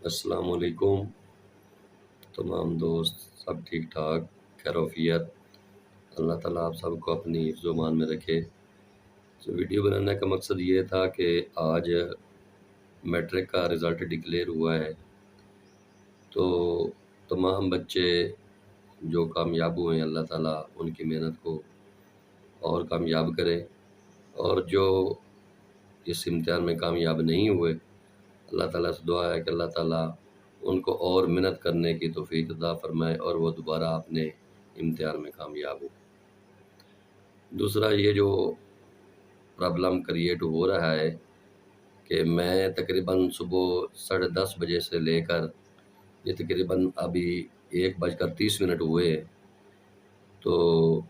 अस्सलाम वालेकुम तमाम दोस्त, सब ठीक ठाक खैरियत। अल्लाह ताला आप सबको अपनी हिफ्ज़-ओ-मान में रखे। तो वीडियो बनाने का मकसद ये था कि आज मैट्रिक का रिज़ल्ट डिक्लेयर हुआ है, तो तमाम बच्चे जो कामयाब हुए हैं अल्लाह ताला उनकी मेहनत को और कामयाब करे, और जो इस इम्तिहान में कामयाब नहीं हुए, अल्लाह ताला से दुआ है कि अल्लाह ताला उनको और मेहनत करने की तौफ़ीक अता फ़रमाए और वो दोबारा अपने इम्तिहान में कामयाब हो। दूसरा, ये जो प्रॉब्लम क्रिएट हो रहा है कि मैं तकरीबन सुबह 10:30 बजे से लेकर ये तकरीबन अभी 1:30 हुए हैं, तो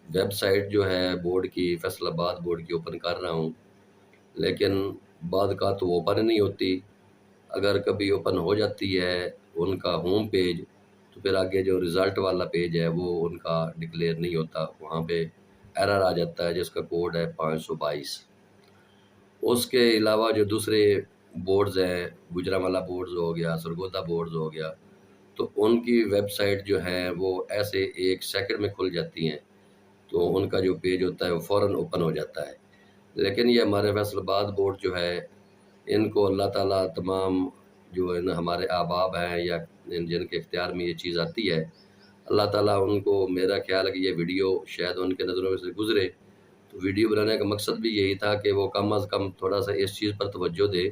वेबसाइट जो है बोर्ड की, फैसलाबाद बोर्ड की ओपन कर रहा हूँ, लेकिन बाद का तो ओपन नहीं होती। अगर कभी ओपन हो जाती है उनका होम पेज, तो फिर आगे जो रिज़ल्ट वाला पेज है वो उनका डिक्लेयर नहीं होता, वहाँ पे एरर आ जाता है जिसका कोड है 522। उसके अलावा जो दूसरे बोर्ड्स हैं, गुजरांवाला बोर्ड्स हो गया, सरगोदा बोर्ड्स हो गया, तो उनकी वेबसाइट जो है वो ऐसे 1 सेकंड में खुल जाती हैं, तो उनका जो पेज होता है वो फ़ौरन ओपन हो जाता है। लेकिन ये हमारे फैसलाबाद बोर्ड जो है, इनको अल्लाह ताला तमाम जो है ना हमारे अहबाब हैं या जिनके इख्तियार में ये चीज़ आती है, अल्लाह ताला उनको, मेरा ख़्याल है कि ये वीडियो शायद उनके नज़रों में से गुज़रे। तो वीडियो बनाने का मकसद भी यही था कि वो कम अज़ कम थोड़ा-सा इस चीज़ पर तवज्जो दें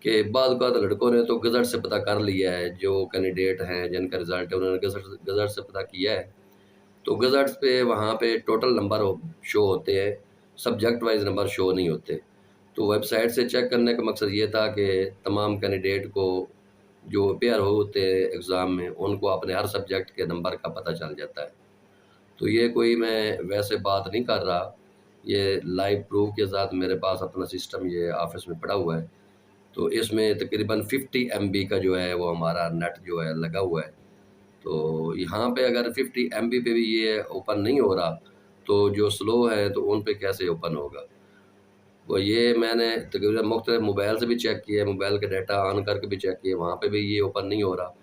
कि बाद औक़ात लड़कों ने तो गज़ट से पता कर लिया है, जो कैंडिडेट हैं जिनका रिज़ल्ट है उन्होंने गज़ट से पता किया है। तो गज़ट पे वहाँ पे टोटल नंबर शो होते हैं, सब्जेक्ट वाइज़ नंबर शो नहीं होते। तो वेबसाइट से चेक करने का मकसद ये था कि तमाम कैंडिडेट को जो अपियर होते हैं एग्ज़ाम में, उनको अपने हर सब्जेक्ट के नंबर का पता चल जाता है। तो ये कोई मैं वैसे बात नहीं कर रहा, ये लाइव प्रूफ़ के साथ मेरे पास अपना सिस्टम ये ऑफ़िस में पड़ा हुआ है। तो इसमें तकरीबन 50 एमबी का जो है वो हमारा नेट जो है लगा हुआ है। तो यहाँ पे अगर 50 एमबी पे भी ये ओपन नहीं हो रहा, तो जो स्लो है तो उन पे कैसे ओपन होगा? वो ये मैंने तकरीबन मुख्तलिफ़ मोबाइल से भी चेक किया, मोबाइल का डाटा ऑन करके भी चेक किया, वहाँ पे भी ये ओपन नहीं हो रहा।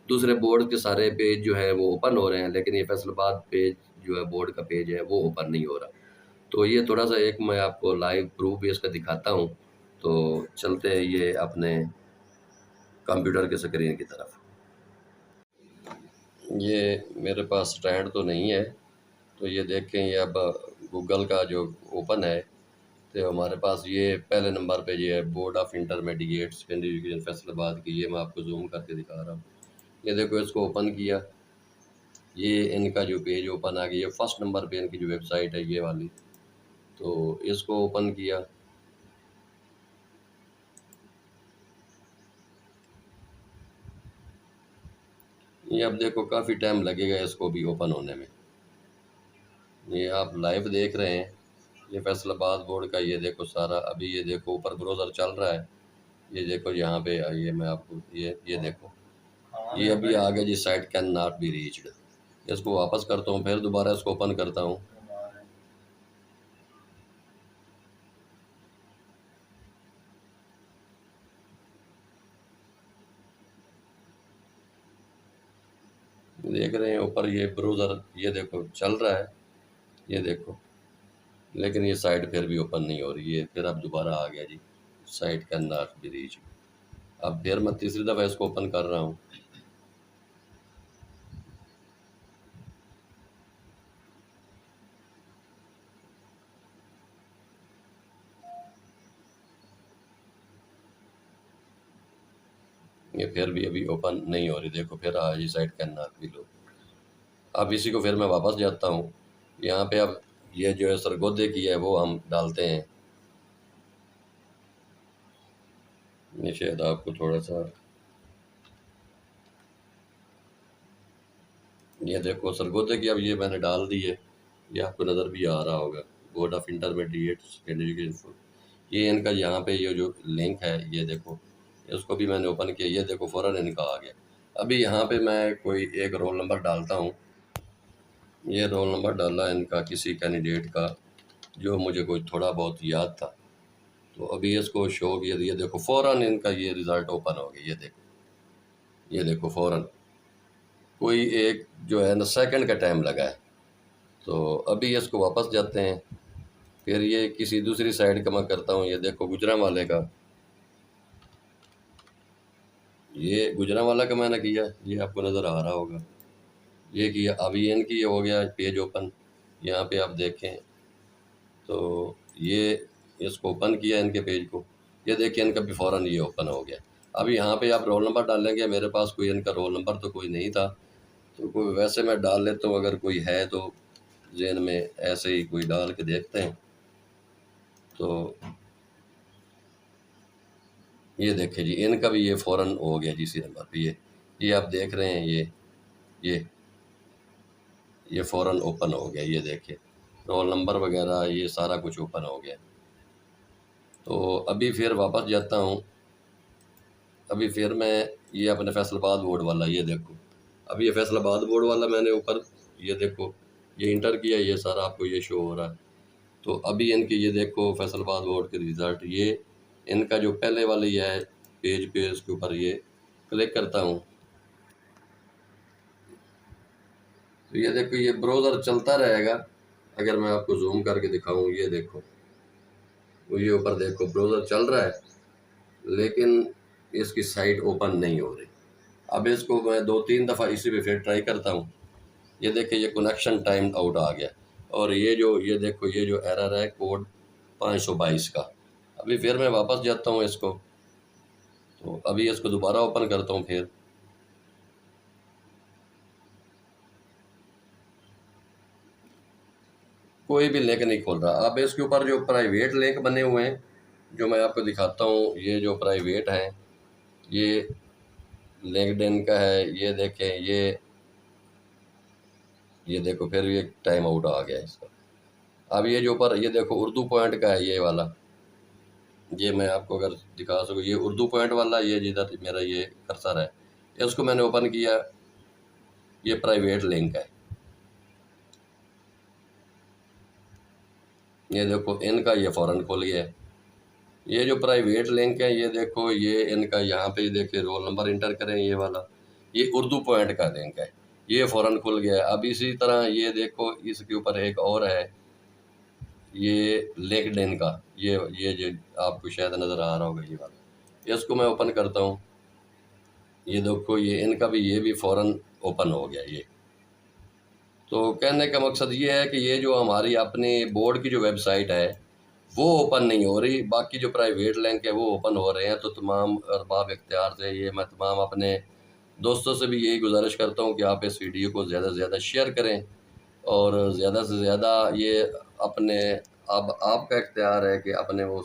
दूसरे बोर्ड के सारे पेज जो हैं वो ओपन हो रहे हैं, लेकिन ये फैसलाबाद पेज जो है बोर्ड का पेज है वो ओपन नहीं हो रहा। तो ये थोड़ा-सा एक मैं आपको लाइव प्रूफ़ भी इसका दिखाता हूँ। तो चलते हैं ये अपने कंप्यूटर की स्क्रीन की तरफ। ये मेरे पास स्टैंड तो नहीं है, तो ये देखें, ये अब गूगल का जो ओपन है, तो हमारे पास ये पहले नंबर पे ये है board of intermediate secondary education Faisalabad की। ये मैं आपको ज़ूम करके दिखा रहा हूँ। ये देखो, इसको ओपन किया, ये इनका जो पेज ओपन आ गया। ये फर्स्ट नंबर पे इनकी जो वेबसाइट है ये वाली, तो इसको ओपन किया। ये अब देखो काफ़ी टाइम लगेगा इसको भी ओपन होने में। ये आप लाइव देख रहे हैं, ये फैसलाबाद बोर्ड का, ये देखो सारा अभी, ये देखो ऊपर ब्राउज़र चल रहा है। ये देखो यहाँ पे ये मैं आपको ये देखो, ये अभी आ गया जी, site can not be reached. इसको वापस करता हूँ, फिर दोबारा इसको ओपन करता हूँ। देख रहे हैं ऊपर ये ब्राउज़र, ये देखो चल रहा है, ये देखो, लेकिन ये साइट फिर भी ओपन नहीं हो रही है। फिर अब दोबारा आ गया जी, site can not be reached. अब फिर मैं तीसरी दफ़ा इसको ओपन कर रहा हूँ। ये फिर भी अभी ओपन नहीं हो रही। देखो फिर आ जी, site can not be load. अब इसी को फिर मैं वापस जाता हूँ। यहाँ पे अब ये जो है सरगोदे की है वो हम डालते हैं। ये शायद आपको थोड़ा सा, ये देखो सरगोदे की अब ये मैंने डाल दी है, ये आपको नज़र भी आ रहा होगा, board of intermediate secondary education. ये इनका यहाँ पे ये जो लिंक है, ये देखो, इसको भी मैंने ओपन किया, ये देखो फ़ौरन इनका आ गया। अभी यहाँ पे मैं कोई एक रोल नंबर डालता हूँ। ये रोल नंबर डाला इनका किसी कैंडिडेट का, जो मुझे कोई थोड़ा बहुत याद था। तो अभी इसको शो किया, ये देखो फ़ौरन इनका ये रिज़ल्ट ओपन हो गया, ये देखो। ये देखो फ़ौरन कोई एक जो है ना सेकंड का टाइम लगा है। तो अभी इसको वापस जाते हैं, फिर ये किसी दूसरी साइड का मैं करता हूँ। ये देखो गुजरांवाले का, ये गुजरांवाला का मैंने किया, ये आपको नज़र आ रहा होगा। ये किया, अभी इनकी ये हो गया पेज ओपन। यहाँ पे आप देखें तो ये इसको ओपन किया इनके पेज को, ये देखिए इनका भी फ़ौरन ये ओपन हो गया। अब यहाँ पे आप रोल नंबर डालेंगे, मेरे पास कोई इनका रोल नंबर तो कोई नहीं था, तो कोई वैसे मैं डाल लेता हूँ, अगर कोई है तो ज़हन में ऐसे ही कोई डाल के देखते हैं। तो ये देखें जी, इनका भी ये फ़ौरन हो गया जी इसी नंबर पे। ये आप देख रहे हैं, ये ये फ़ौरन ओपन हो गया। ये देखिए रोल नंबर वगैरह ये सारा कुछ ओपन हो गया। तो अभी फिर वापस जाता हूँ, अभी फिर मैं ये अपने फैसलाबाद बोर्ड वाला, ये देखो अभी ये फैसलाबाद बोर्ड वाला मैंने ऊपर ये देखो ये इंटर किया, ये सारा आपको ये शो हो रहा है। तो अभी इनके ये देखो फैसलाबाद बोर्ड के रिज़ल्ट, ये इनका जो पहले वाला ये है पेज पे, इसके ऊपर ये क्लिक करता हूँ तो ये देखो ये ब्राउज़र चलता रहेगा। अगर मैं आपको जूम करके दिखाऊँ, ये देखो ये ऊपर देखो ब्राउज़र चल रहा है, लेकिन इसकी साइट ओपन नहीं हो रही। अब इसको मैं 2-3 दफ़ा इसी पे फिर ट्राई करता हूँ। ये देखिए ये कनेक्शन टाइम आउट आ गया, और ये देखो ये जो एरर है कोड 522 का। अभी फिर मैं वापस जाता हूँ इसको, तो अभी इसको दोबारा ओपन करता हूँ फिर। कोई भी लिंक नहीं खोल रहा। अब इसके ऊपर जो प्राइवेट लिंक बने हुए हैं, जो मैं आपको दिखाता हूँ, ये जो प्राइवेट हैं, ये लिंक्डइन का है। ये देखें ये देखो फिर ये टाइम आउट आ गया इसका। अब ये जो ऊपर ये देखो उर्दू पॉइंट का है, ये वाला, ये मैं आपको अगर दिखा सकूँ, ये उर्दू पॉइंट वाला, ये जिधर मेरा ये कर्सर है, इसको मैंने ओपन किया, ये प्राइवेट लिंक है। ये देखो इनका ये फ़ौरन खुल गया है। ये जो प्राइवेट लिंक है, ये देखो ये इनका यहाँ पे देखिए रोल नंबर इंटर करें, ये वाला ये उर्दू पॉइंट का लिंक है, ये फ़ौरन खुल गया है। अब इसी तरह ये देखो इसके ऊपर एक और है, ये लिंक्डइन का, ये जो आपको शायद नज़र आ रहा होगा, ये वाला, इसको मैं ओपन करता हूँ। ये देखो ये इनका भी ये भी फ़ौरन ओपन हो गया ये। तो कहने का मकसद ये है कि ये जो हमारी अपनी बोर्ड की जो वेबसाइट है वो ओपन नहीं हो रही, बाकी जो प्राइवेट लिंक है वो ओपन हो रहे हैं। तो तमाम अरबाब इख्तियार से ये मैं तमाम अपने दोस्तों से भी यही गुजारिश करता हूँ कि आप इस वीडियो को ज़्यादा से ज़्यादा शेयर करें, और ज़्यादा से ज़्यादा ये अपने, अब आपका इख्तियार है कि अपने वो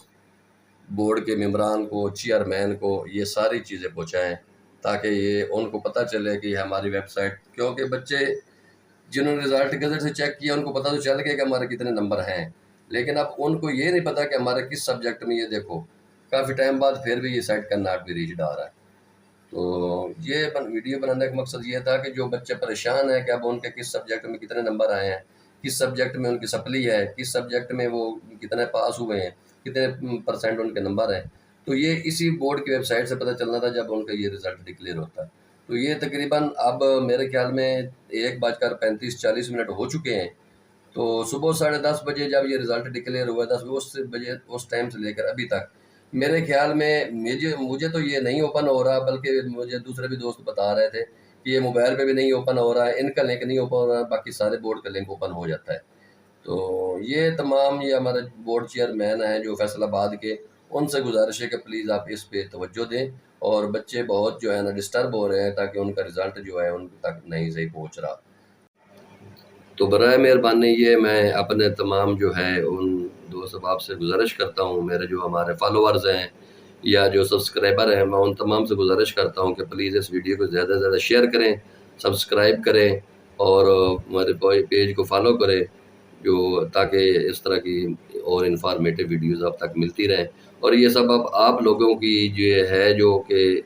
बोर्ड के मेंबरान को, चेयरमैन को ये सारी चीज़ें पहुँचाएँ, ताकि ये उनको पता चले कि हमारी वेबसाइट, क्योंकि बच्चे जिन्होंने रिज़ल्ट गज़ट से चेक किया उनको पता तो चल गया कि हमारे कितने नंबर हैं, लेकिन अब उनको ये नहीं पता कि हमारे किस सब्जेक्ट में, ये देखो काफ़ी टाइम बाद फिर भी ये साइट का नॉट बी रीच्ड आ रहा है। तो ये वीडियो बनाने का मकसद ये था कि जो बच्चे परेशान हैं कि अब उनके किस सब्जेक्ट में कितने नंबर आए हैं, किस सब्जेक्ट में उनकी सप्ली है, किस सब्जेक्ट में वो कितने पास हुए हैं, कितने परसेंट उनके नंबर हैं, तो ये इसी बोर्ड की वेबसाइट से पता चलना था जब उनका ये रिज़ल्ट डिक्लेयर होता है। तो ये तकरीबन अब मेरे ख्याल में 1:35-40 हो चुके हैं। तो सुबह 10:30 बजे जब ये रिज़ल्ट डिक्लेयर हुआ, 10 उस बजे उस टाइम से लेकर अभी तक मेरे ख्याल में मुझे तो ये नहीं ओपन हो रहा, बल्कि मुझे दूसरे भी दोस्त बता रहे थे कि ये मोबाइल पे भी नहीं ओपन हो रहा है, इनका लिंक नहीं ओपन हो रहा है, बाकी सारे बोर्ड का लिंक ओपन हो जाता है। तो ये तमाम ये हमारे बोर्ड चेयरमैन हैं जो फैसलाबाद के, उनसे गुजारिश है कि प्लीज़ आप इस पे तवज्जो दें, और बच्चे बहुत जो है ना डिस्टर्ब हो रहे हैं, ताकि उनका रिज़ल्ट जो है उन तक नहीं सही पहुँच रहा। तो बराए मेहरबानी ये मैं अपने तमाम जो है उन दोस्त अहबाब से गुजारिश करता हूँ, मेरे जो हमारे फॉलोअर्स हैं या जो सब्सक्राइबर हैं, मैं उन तमाम से गुजारिश करता हूँ कि प्लीज़ इस वीडियो को ज़्यादा से ज़्यादा शेयर करें, सब्सक्राइब करें, और हमारे पेज को फॉलो करें, जो ताकि इस तरह की और इन्फॉर्मेटिव वीडियोज़ आप तक मिलती रहें। और ये सब अब आप लोगों की जो है, जो कि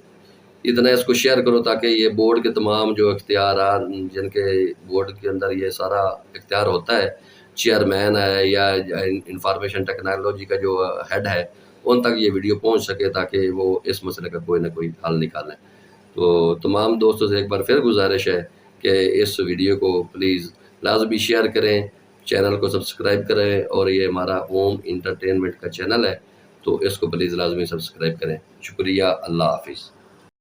इतना इसको शेयर करो ताकि ये बोर्ड के तमाम जो इख्तियारात, जिनके बोर्ड के अंदर ये सारा इख्तियार होता है, चेयरमैन है या इंफॉर्मेशन टेक्नोलॉजी का जो हेड है, उन तक ये वीडियो पहुंच सके, ताकि वो इस मसले का कोई ना कोई हल निकालें। तो तमाम दोस्तों से एक बार फिर गुजारिश है कि इस वीडियो को प्लीज़ लाजमी शेयर करें, चैनल को सब्सक्राइब करें, और ये हमारा होम इंटरटेनमेंट का चैनल है तो इसको प्लीज़ लाजमी सब्सक्राइब करें। शुक्रिया, अल्लाह हाफिज़।